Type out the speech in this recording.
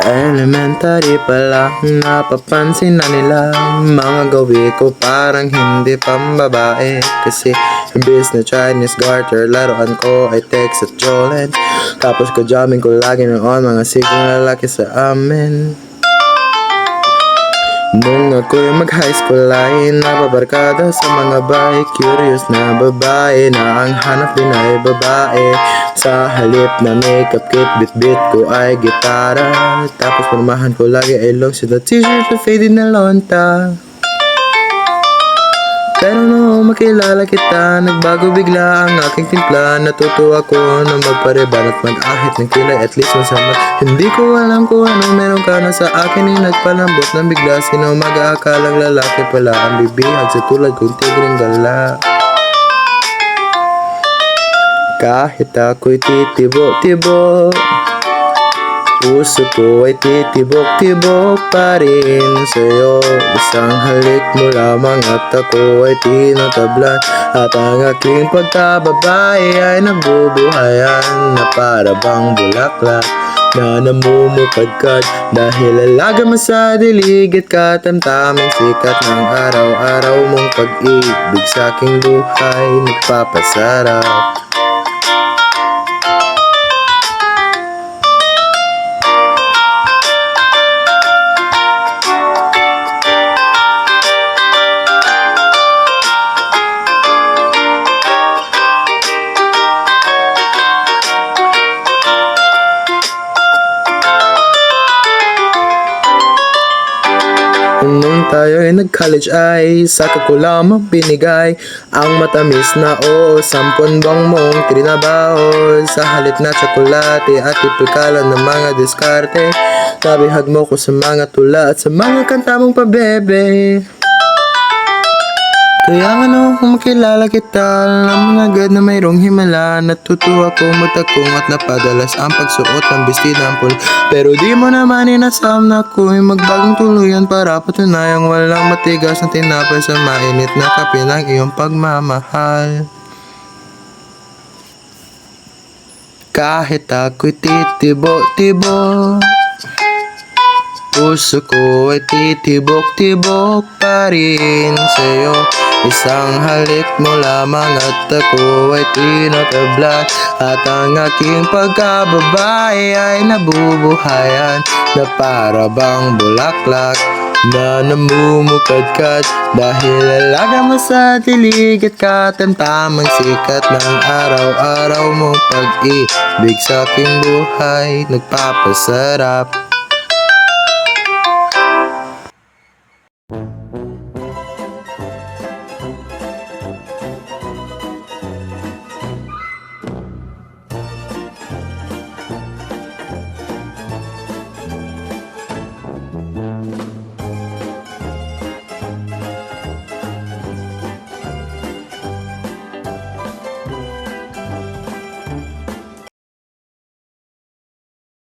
Elementary pa lang napapansin na nila mga gawi ko parang hindi pambabae. Kasi imbis na Chinese garter, laruan ko ay text at Jolens. Tapos ko jamming ko lagi noon mga sigong lalaki sa amin. Nung ako'y mag-high school ay nababarkada sa mga bahay. Curious na babae na ang hanap din ay babae. Sa halip na makeup kit, bit-bit ko ay gitara. Tapos pormahan ko lagi ay long suit na t-shirt na faded na lonta. Pero noong makilala kita, nagbago bigla ang aking timpla. Natuto ako na magpareban at mag-ahit ng kilay at least masamat. Hindi ko alam kung ano meron ka na sa akin. Nagpalambot ng bigla, sino mag-aakalang lalaki pala ang bibihag sa tulad kong tigring gala. Kahit ako'y titibo-tibo, puso ko ay titibok-tibok pa rin sa'yo. Isang halik mo lamang at ako ay tinatablan. At ang aking pagkababae ay nabubuhayan na para bang bulaklak na namumukadkad. Dahil alaga mo sa dilig at katamtaming sikat ng araw-araw mong pag-ibig sa aking buhay nagpapasarap. Nung tayo ay nag-college ay saka ko lamang binigay ang matamis na oo, 10 bang mong trinabaho. Sa halip na tsokolate at tipikalan ng mga diskarte. Nabihag mo ko sa mga tula at sa mga kanta mong pabebe. Kaya nga nung makilala kita, alam mo agad na mayroong himala. Natuto ako magtakong at napadalas ang pagsuot ng bestidang pula. Pero di mo naman inasam na ako'y magbagong tuluyan para patunayang walang matigas na tinapay sa mainit na kape ng iyong pagmamahal. Kahit ako'y titibo-tibo, puso ko ay titibok-tibok pa rin sa'yo. Isang halik mo lamang at ako ay tinatablan. At ang aking pagkababae ay nabubuhayan na para bang bulaklak na namumukadkad. Dahil alaga mo sa dilig at katamtamang sikat ng araw-araw mong pag-ibig sa aking buhay nagpapasarap.